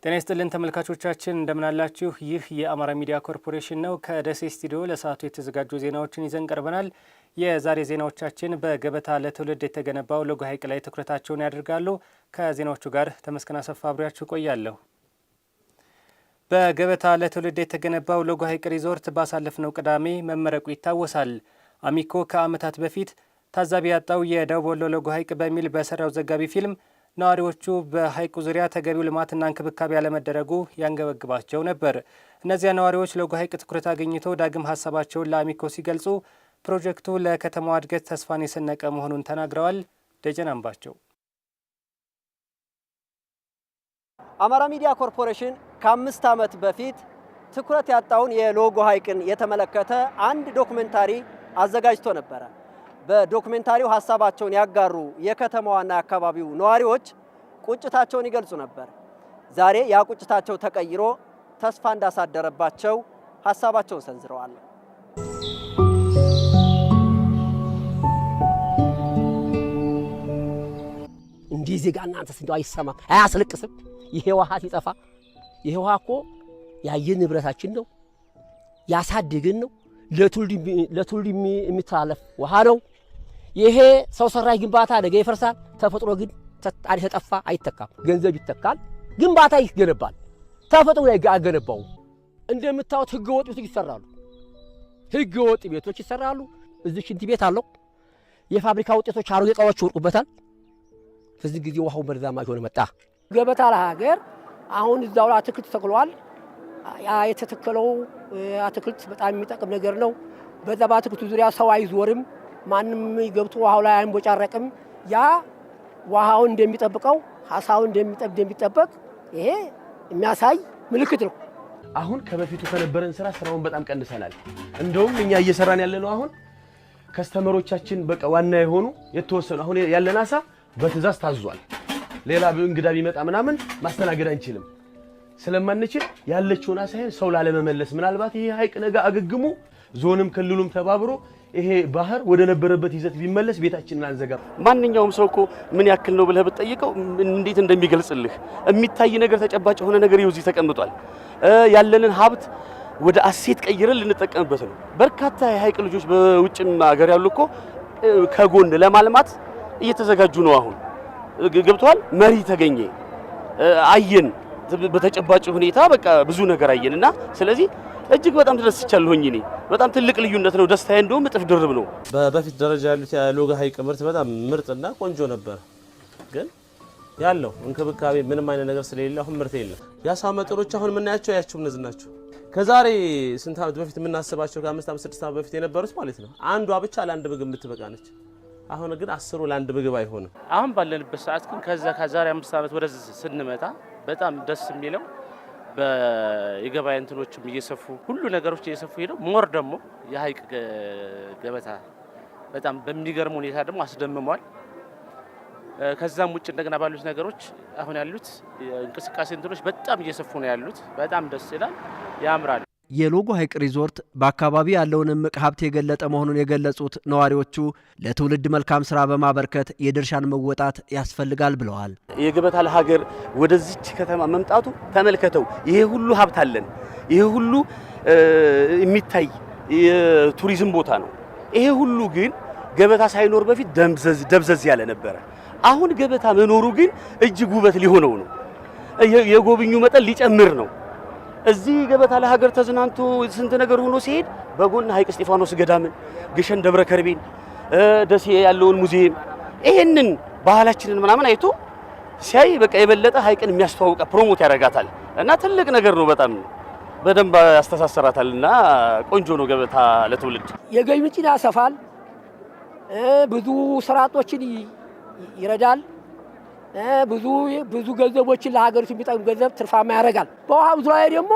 ጤና ይስጥልን ተመልካቾቻችን እንደምን አላችሁ? ይህ የአማራ ሚዲያ ኮርፖሬሽን ነው። ከደሴ ስቱዲዮ ለሰዓቱ የተዘጋጁ ዜናዎችን ይዘን ቀርበናል። የዛሬ ዜናዎቻችን በገበታ ለትውልድ የተገነባው ሎጎ ሐይቅ ላይ ትኩረታቸውን ያደርጋሉ። ከዜናዎቹ ጋር ተመስገን አሰፋ አብሬያችሁ ቆያለሁ። በገበታ ለትውልድ የተገነባው ሎጎ ሐይቅ ሪዞርት ባሳለፍነው ቅዳሜ መመረቁ ይታወሳል። አሚኮ ከዓመታት በፊት ታዛቢ ያጣው የደቡብ ወሎ ሎጎ ሐይቅ በሚል በሰራው ዘጋቢ ፊልም ነዋሪዎቹ በሐይቁ ዙሪያ ተገቢው ልማትና እንክብካቤ ያለመደረጉ ያንገበግባቸው ነበር። እነዚያ ነዋሪዎች ሎጎ ሐይቅ ትኩረት አግኝቶ ዳግም ሀሳባቸውን ለአሚኮ ሲገልጹ ፕሮጀክቱ ለከተማዋ እድገት ተስፋን የሰነቀ መሆኑን ተናግረዋል። ደጀን አምባቸው። አማራ ሚዲያ ኮርፖሬሽን ከ5 ዓመት በፊት ትኩረት ያጣውን የሎጎ ሐይቅን የተመለከተ አንድ ዶክመንታሪ አዘጋጅቶ ነበር። በዶክመንታሪው ሐሳባቸውን ያጋሩ የከተማዋና አካባቢው ነዋሪዎች ቁጭታቸውን ይገልጹ ነበር። ዛሬ ያ ቁጭታቸው ተቀይሮ ተስፋ እንዳሳደረባቸው ሐሳባቸውን ሰንዝረዋል። እንዲህ ዜጋ እናንተስ እንደው አይሰማም አያስለቅስም? ይሄ ውሃ ሲጠፋ ይሄ ውሃ እኮ ያየን ንብረታችን ነው፣ ያሳደገን ነው፣ ለትውልድ የሚተላለፍ ውሃ ነው። ይሄ ሰው ሰራሽ ግንባታ ነገ ይፈርሳል። ተፈጥሮ ግን ታሪክ ተጠፋ አይተካም። ገንዘብ ይተካል፣ ግንባታ ይገነባል። ተፈጥሮ ላይ አገነባው። እንደምታዩት ህገ ወጥ ቤቶች ይሰራሉ። ህገ ወጥ ቤቶች ይሰራሉ። እዚህ ሽንት ቤት አለው። የፋብሪካ ውጤቶች አሮጌ እቃዎች ይወርቁበታል። ከዚህ ጊዜ ውሃው መርዛማ ሆነ መጣ። ገበታ ለሀገር አሁን እዛው ላይ አትክልት ተክሏል። ያ የተተከለው አትክልት በጣም የሚጠቅም ነገር ነው። በዛ በአትክልቱ ዙሪያ ሰው አይዞርም። ማንም ገብቶ ውሃው ላይ አይንቦጫረቅም። ያ ውሃው እንደሚጠብቀው ሐሳው እንደሚጠበቅ ይሄ የሚያሳይ ምልክት ነው። አሁን ከበፊቱ ከነበረን ስራውን በጣም ቀንሰናል። እንደውም እኛ እየሰራን ያለነው አሁን ከስተመሮቻችን በቃ ዋና የሆኑ የተወሰኑ አሁን ያለን አሳ በትእዛዝ ታዟል። ሌላ እንግዳ ቢመጣ ምናምን ማስተናገድ አንችልም። ስለማንችል ያለችውን አሳይን ሰው ላለመመለስ ምናልባት ይሄ ሐይቅ ነገ አገግሙ ዞንም ክልሉም ተባብሮ ይሄ ባህር ወደ ነበረበት ይዘት ቢመለስ ቤታችንን አንዘጋም። ማንኛውም ሰው እኮ ምን ያክል ነው ብለህ ብትጠይቀው እንዴት እንደሚገልጽልህ የሚታይ ነገር ተጨባጭ የሆነ ነገር ይውዚ ተቀምጧል። ያለንን ሀብት ወደ አሴት ቀይረን ልንጠቀምበት ነው። በርካታ የሐይቅ ልጆች በውጭም ሀገር ያሉ እኮ ከጎን ለማልማት እየተዘጋጁ ነው። አሁን ገብቷል። መሪ ተገኘ አየን። በተጨባጭ ሁኔታ በቃ ብዙ ነገር አየንና ስለዚህ እጅግ በጣም ተደስቻለሁኝ። እኔ በጣም ትልቅ ልዩነት ነው። ደስታዬ እንደውም እጥፍ ድርብ ነው። በፊት ደረጃ ያሉት የሎጎ ሐይቅ ምርት በጣም ምርጥና ቆንጆ ነበር። ግን ያለው እንክብካቤ ምንም አይነት ነገር ስለሌለ አሁን ምርት የለም። የአሳ መጠኖች አሁን የምናያቸው ያቸው እነዚህ ናቸው። ከዛሬ ስንት ዓመት በፊት የምናስባቸው ከ5 ዓመት 6 ዓመት በፊት የነበሩት ማለት ነው አንዷ ብቻ ለአንድ ምግብ የምትበቃ ነች። አሁን ግን 10 ለአንድ ምግብ አይሆንም። አሁን ባለንበት ሰዓት ግን ከዛሬ 5 ዓመት ወደዚህ ስንመጣ በጣም ደስ የሚለው በየገበያ እንትኖችም እየሰፉ ሁሉ ነገሮች እየሰፉ ሄደው ሞር ደግሞ የሐይቅ ገበታ በጣም በሚገርም ሁኔታ ደግሞ አስደምሟል። ከዛም ውጭ እንደገና ባሉት ነገሮች አሁን ያሉት እንቅስቃሴ እንትኖች በጣም እየሰፉ ነው ያሉት። በጣም ደስ ይላል፣ ያምራል። የሎጎ ሐይቅ ሪዞርት በአካባቢ ያለውን እምቅ ሀብት የገለጠ መሆኑን የገለጹት ነዋሪዎቹ ለትውልድ መልካም ስራ በማበርከት የድርሻን መወጣት ያስፈልጋል ብለዋል። የገበታ ለሀገር ወደዚች ከተማ መምጣቱ ተመልከተው፣ ይሄ ሁሉ ሀብት አለን። ይሄ ሁሉ የሚታይ የቱሪዝም ቦታ ነው። ይሄ ሁሉ ግን ገበታ ሳይኖር በፊት ደብዘዝ ያለ ነበረ። አሁን ገበታ መኖሩ ግን እጅግ ውበት ሊሆነው ነው። የጎብኙ መጠን ሊጨምር ነው። እዚህ ገበታ ለሀገር ተዝናንቶ ስንት ነገር ሆኖ ሲሄድ በጎን ሐይቅ እስጢፋኖስ ገዳምን፣ ግሸን ደብረ ከርቤን፣ ደሴ ያለውን ሙዚየም ይሄንን ባህላችንን ምናምን አይቶ ሲያይ በቃ የበለጠ ሐይቅን የሚያስተዋውቃ ፕሮሞት ያደርጋታል እና ትልቅ ነገር ነው። በጣም በደንብ ያስተሳሰራታልና ቆንጆ ነው ገበታ ለትውልድ። የገቢ ምንጭን ያሰፋል፣ ብዙ ስራ አጦችን ይረዳል፣ ብዙ ገንዘቦችን ለሀገሪቱ የሚጠቅም ገንዘብ ትርፋማ ያደርጋል። በውሃው ዙሪያ ደግሞ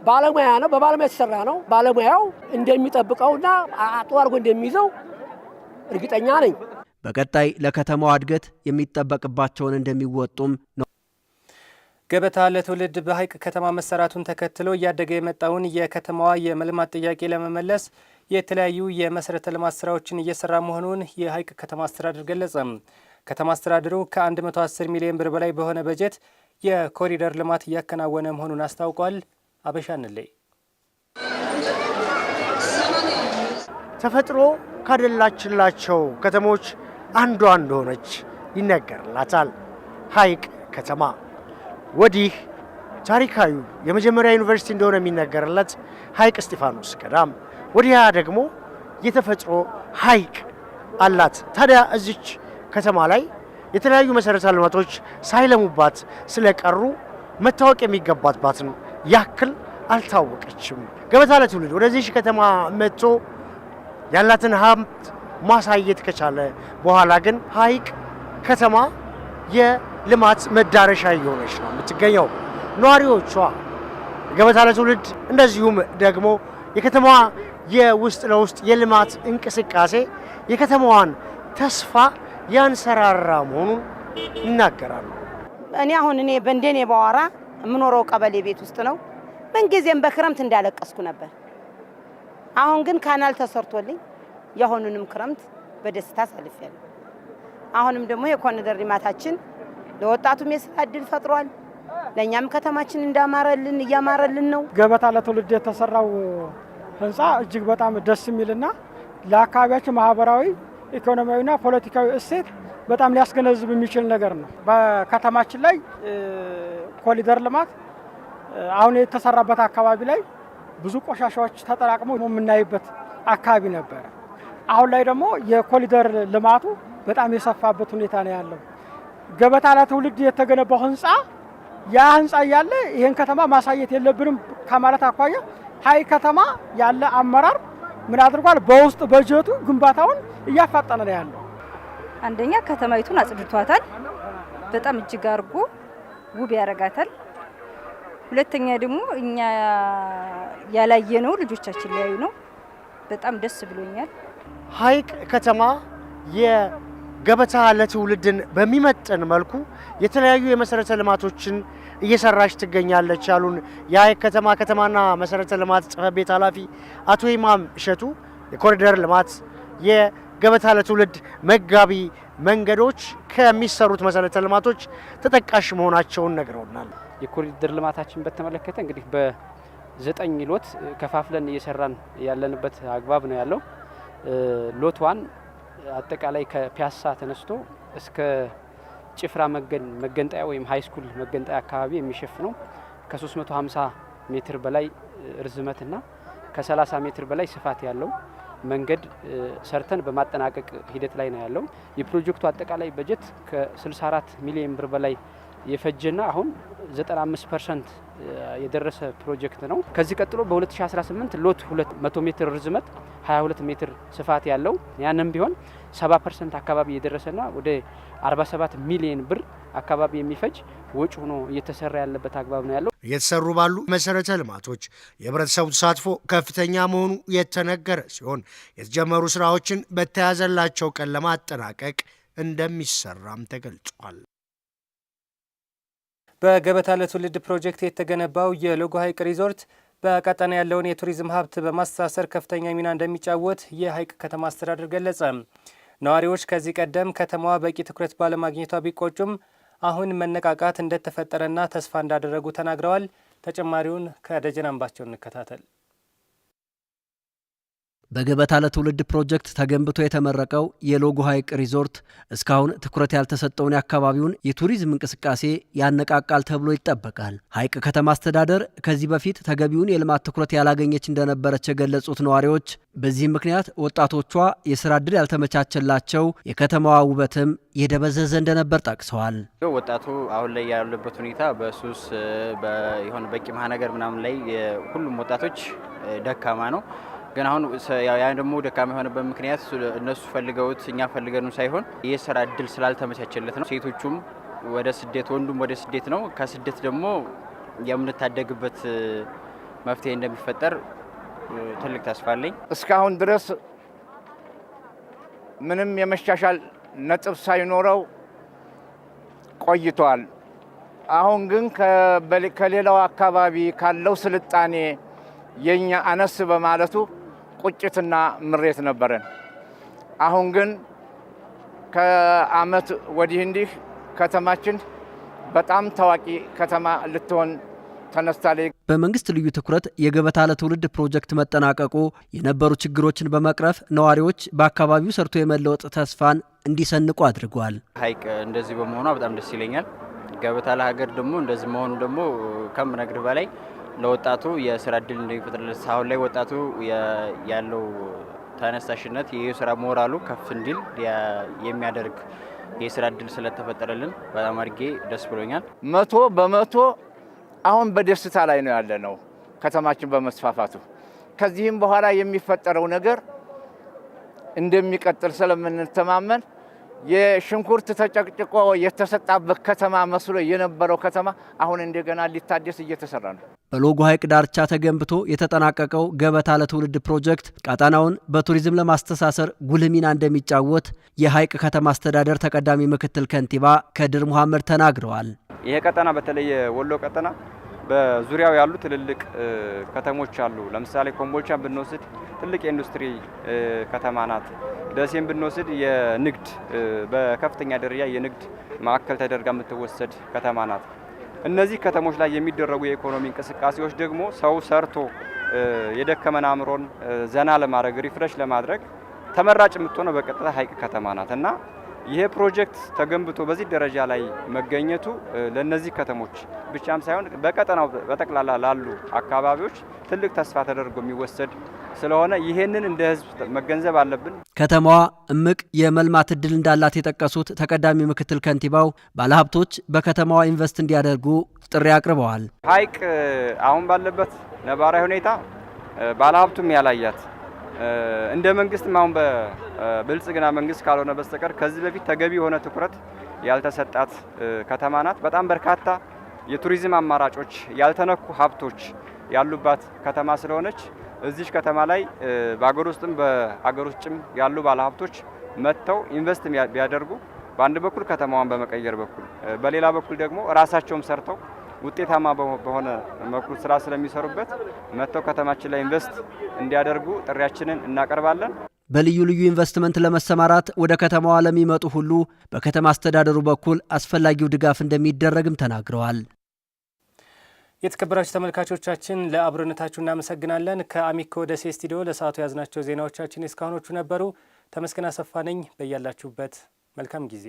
ባለሙያ ነው፣ በባለሙያ የተሰራ ነው። ባለሙያው እንደሚጠብቀውና አጥሮ አድርጎ እንደሚይዘው እርግጠኛ ነኝ። በቀጣይ ለከተማዋ እድገት የሚጠበቅባቸውን እንደሚወጡም ነው። ገበታ ለትውልድ በሐይቅ ከተማ መሰራቱን ተከትሎ እያደገ የመጣውን የከተማዋ የመልማት ጥያቄ ለመመለስ የተለያዩ የመሰረተ ልማት ስራዎችን እየሰራ መሆኑን የሐይቅ ከተማ አስተዳደር ገለጸ። ከተማ አስተዳደሩ ከ110 ሚሊዮን ብር በላይ በሆነ በጀት የኮሪደር ልማት እያከናወነ መሆኑን አስታውቋል። አበሻንለይ ተፈጥሮ ካደላችላቸው ከተሞች አንዷ እንደሆነች ይነገርላታል ሐይቅ ከተማ። ወዲህ ታሪካዊ የመጀመሪያ ዩኒቨርሲቲ እንደሆነ የሚነገርለት ሐይቅ እስጢፋኖስ ገዳም፣ ወዲያ ደግሞ የተፈጥሮ ሐይቅ አላት። ታዲያ እዚች ከተማ ላይ የተለያዩ መሰረተ ልማቶች ሳይለሙባት ስለቀሩ መታወቅ የሚገባባትን ያክል አልታወቀችም። ገበታ ለትውልድ ወደዚህ ከተማ መጥቶ ያላትን ሀብት ማሳየት ከቻለ በኋላ ግን ሐይቅ ከተማ የልማት መዳረሻ እየሆነች ነው የምትገኘው። ነዋሪዎቿ ገበታ ለትውልድ እንደዚሁም ደግሞ የከተማዋ የውስጥ ለውስጥ የልማት እንቅስቃሴ የከተማዋን ተስፋ ያንሰራራ መሆኑን ይናገራሉ። እኔ በእንደኔ ባወራ የምኖረው ቀበሌ ቤት ውስጥ ነው። ምንጊዜም በክረምት እንዳለቀስኩ ነበር። አሁን ግን ካናል ተሰርቶልኝ የአሁኑንም ክረምት በደስታ አሳልፌያለሁ። አሁንም ደግሞ የኮሪደር ልማታችን ለወጣቱም የስራ ዕድል ፈጥሯል። ለኛም ከተማችን እያማረልን ነው። ገበታ ለትውልድ የተሰራው ህንፃ እጅግ በጣም ደስ የሚልና ለአካባቢያችን ማህበራዊ፣ ኢኮኖሚያዊና ፖለቲካዊ እሴት በጣም ሊያስገነዝብ የሚችል ነገር ነው። በከተማችን ላይ ኮሪደር ልማት አሁን የተሰራበት አካባቢ ላይ ብዙ ቆሻሻዎች ተጠራቅመው የምናይበት አካባቢ ነበር። አሁን ላይ ደግሞ የኮሪደር ልማቱ በጣም የሰፋበት ሁኔታ ነው ያለው። ገበታ ለትውልድ የተገነባው ህንፃ ያ ህንፃ ያለ ይሄን ከተማ ማሳየት የለብንም ከማለት አኳያ ሐይቅ ከተማ ያለ አመራር ምን አድርጓል? በውስጥ በጀቱ ግንባታውን እያፋጠነ ነው ያለው። አንደኛ ከተማይቱን አጽድቷታል፣ በጣም እጅግ አድርጎ ውብ ያረጋታል። ሁለተኛ ደግሞ እኛ ያላየነው ልጆቻችን ሊያዩ ነው። በጣም ደስ ብሎኛል። ሐይቅ ከተማ የገበታ ለትውልድን በሚመጥን መልኩ የተለያዩ የመሰረተ ልማቶችን እየሰራች ትገኛለች ያሉን የሐይቅ ከተማና መሰረተ ልማት ጽሕፈት ቤት ኃላፊ አቶ ኢማም እሸቱ የኮሪደር ልማት የገበታ ለትውልድ መጋቢ መንገዶች ከሚሰሩት መሰረተ ልማቶች ተጠቃሽ መሆናቸውን ነግረውናል። የኮሪደር ልማታችን በተመለከተ እንግዲህ በ9 ሎት ከፋፍለን እየሰራን ያለንበት አግባብ ነው ያለው። ሎት1 አጠቃላይ ከፒያሳ ተነስቶ እስከ ጭፍራ መገንጠያ ወይም ሃይ ስኩል መገንጠያ አካባቢ የሚሸፍነው ከ350 ሜትር በላይ ርዝመትና ከ30 ሜትር በላይ ስፋት ያለው መንገድ ሰርተን በማጠናቀቅ ሂደት ላይ ነው ያለው። የፕሮጀክቱ አጠቃላይ በጀት ከ64 ሚሊዮን ብር በላይ የፈጀና አሁን 95% የደረሰ ፕሮጀክት ነው። ከዚህ ቀጥሎ በ2018 ሎት 200 ሜትር ርዝመት 22 ሜትር ስፋት ያለው ያንም ቢሆን 70% አካባቢ የደረሰና ወደ 47 ሚሊዮን ብር አካባቢ የሚፈጅ ወጪ ሆኖ እየተሰራ ያለበት አግባብ ነው ያለው። እየተሰሩ ባሉ መሰረተ ልማቶች የህብረተሰቡ ተሳትፎ ከፍተኛ መሆኑ የተነገረ ሲሆን የተጀመሩ ስራዎችን በተያዘላቸው ቀን ለማጠናቀቅ እንደሚሰራም ተገልጿል። በገበታ ለትውልድ ፕሮጀክት የተገነባው የሎጎ ሐይቅ ሪዞርት በቀጠና ያለውን የቱሪዝም ሀብት በማስተሳሰር ከፍተኛ ሚና እንደሚጫወት የሐይቅ ከተማ አስተዳደር ገለጸ። ነዋሪዎች ከዚህ ቀደም ከተማዋ በቂ ትኩረት ባለማግኘቷ ቢቆጩም አሁን መነቃቃት እንደተፈጠረና ተስፋ እንዳደረጉ ተናግረዋል። ተጨማሪውን ከደጀን አምባቸው እንከታተል። በገበታ ለትውልድ ፕሮጀክት ተገንብቶ የተመረቀው የሎጎ ሐይቅ ሪዞርት እስካሁን ትኩረት ያልተሰጠውን የአካባቢውን የቱሪዝም እንቅስቃሴ ያነቃቃል ተብሎ ይጠበቃል። ሐይቅ ከተማ አስተዳደር ከዚህ በፊት ተገቢውን የልማት ትኩረት ያላገኘች እንደነበረች የገለጹት ነዋሪዎች በዚህም ምክንያት ወጣቶቿ የስራ ዕድል ያልተመቻቸላቸው፣ የከተማዋ ውበትም የደበዘዘ እንደነበር ጠቅሰዋል። ወጣቱ አሁን ላይ ያለበት ሁኔታ በሱስ የሆነ በቂ ነገር ምናምን ላይ ሁሉም ወጣቶች ደካማ ነው። ግን አሁን ያ ደግሞ ደካማ የሆነበት ምክንያት እነሱ ፈልገውት እኛ ፈልገኑ ሳይሆን የስራ እድል ስላልተመቻቸለት ነው። ሴቶቹም ወደ ስደት፣ ወንዱም ወደ ስደት ነው። ከስደት ደግሞ የምንታደግበት መፍትሄ እንደሚፈጠር ትልቅ ተስፋ አለኝ። እስካሁን ድረስ ምንም የመሻሻል ነጥብ ሳይኖረው ቆይቷል። አሁን ግን ከሌላው አካባቢ ካለው ስልጣኔ የኛ አነስ በማለቱ ቁጭትና ምሬት ነበረን። አሁን ግን ከአመት ወዲህ እንዲህ ከተማችን በጣም ታዋቂ ከተማ ልትሆን ተነስታለች። በመንግስት ልዩ ትኩረት የገበታ ለትውልድ ፕሮጀክት መጠናቀቁ የነበሩ ችግሮችን በመቅረፍ ነዋሪዎች በአካባቢው ሰርቶ የመለወጥ ተስፋን እንዲሰንቁ አድርጓል። ሐይቅ እንደዚህ በመሆኗ በጣም ደስ ይለኛል። ገበታ ለሀገር ደግሞ እንደዚህ መሆኑ ደግሞ ከምነግርህ በላይ ለወጣቱ የስራ እድል እንደሚፈጥርለት አሁን ላይ ወጣቱ ያለው ተነሳሽነት የስራ ሞራሉ ከፍ እንዲል የሚያደርግ የስራ እድል ስለተፈጠረልን በጣም አድርጌ ደስ ብሎኛል። 100% አሁን በደስታ ላይ ነው ያለነው ከተማችን በመስፋፋቱ። ከዚህም በኋላ የሚፈጠረው ነገር እንደሚቀጥል ስለምንተማመን የሽንኩርት ተጨቅጭቆ የተሰጣበት ከተማ መስሎ የነበረው ከተማ አሁን እንደገና ሊታደስ እየተሰራ ነው። በሎጎ ሐይቅ ዳርቻ ተገንብቶ የተጠናቀቀው ገበታ ለትውልድ ፕሮጀክት ቀጠናውን በቱሪዝም ለማስተሳሰር ጉልህ ሚና እንደሚጫወት የሐይቅ ከተማ አስተዳደር ተቀዳሚ ምክትል ከንቲባ ከድር መሐመድ ተናግረዋል። ይሄ ቀጠና በተለይ ወሎ ቀጠና በዙሪያው ያሉ ትልልቅ ከተሞች አሉ። ለምሳሌ ኮምቦልቻን ብንወስድ ትልቅ የኢንዱስትሪ ከተማ ናት። ደሴን ብንወስድ የንግድ በከፍተኛ ደረጃ የንግድ ማዕከል ተደርጋ የምትወሰድ ከተማ ናት። እነዚህ ከተሞች ላይ የሚደረጉ የኢኮኖሚ እንቅስቃሴዎች ደግሞ ሰው ሰርቶ የደከመን አእምሮን ዘና ለማድረግ ሪፍሬሽ ለማድረግ ተመራጭ የምትሆነው በቀጥታ ሐይቅ ከተማ ናት እና ይሄ ፕሮጀክት ተገንብቶ በዚህ ደረጃ ላይ መገኘቱ ለነዚህ ከተሞች ብቻም ሳይሆን በቀጠናው በጠቅላላ ላሉ አካባቢዎች ትልቅ ተስፋ ተደርጎ የሚወሰድ ስለሆነ ይሄንን እንደ ሕዝብ መገንዘብ አለብን። ከተማዋ እምቅ የመልማት እድል እንዳላት የጠቀሱት ተቀዳሚ ምክትል ከንቲባው ባለሀብቶች በከተማዋ ኢንቨስት እንዲያደርጉ ጥሪ አቅርበዋል። ሐይቅ አሁን ባለበት ነባራዊ ሁኔታ ባለሀብቱም ያላያት እንደ መንግስትም አሁን በብልጽግና መንግስት ካልሆነ በስተቀር ከዚህ በፊት ተገቢ የሆነ ትኩረት ያልተሰጣት ከተማ ናት። በጣም በርካታ የቱሪዝም አማራጮች ያልተነኩ ሀብቶች ያሉባት ከተማ ስለሆነች እዚህ ከተማ ላይ በአገር ውስጥም በአገር ውጭም ያሉ ባለሀብቶች መጥተው ኢንቨስት ቢያደርጉ በአንድ በኩል ከተማዋን በመቀየር በኩል በሌላ በኩል ደግሞ ራሳቸውም ሰርተው ውጤታማ በሆነ መልኩ ስራ ስለሚሰሩበት መጥተው ከተማችን ላይ ኢንቨስት እንዲያደርጉ ጥሪያችንን እናቀርባለን። በልዩ ልዩ ኢንቨስትመንት ለመሰማራት ወደ ከተማዋ ለሚመጡ ሁሉ በከተማ አስተዳደሩ በኩል አስፈላጊው ድጋፍ እንደሚደረግም ተናግረዋል። የተከበራችሁ ተመልካቾቻችን ለአብሮነታችሁ እናመሰግናለን። ከአሚኮ ደሴ ስቱዲዮ ለሰዓቱ ያዝናቸው ዜናዎቻችን እስካሁኖቹ ነበሩ። ተመስገን አሰፋ ነኝ። በያላችሁበት መልካም ጊዜ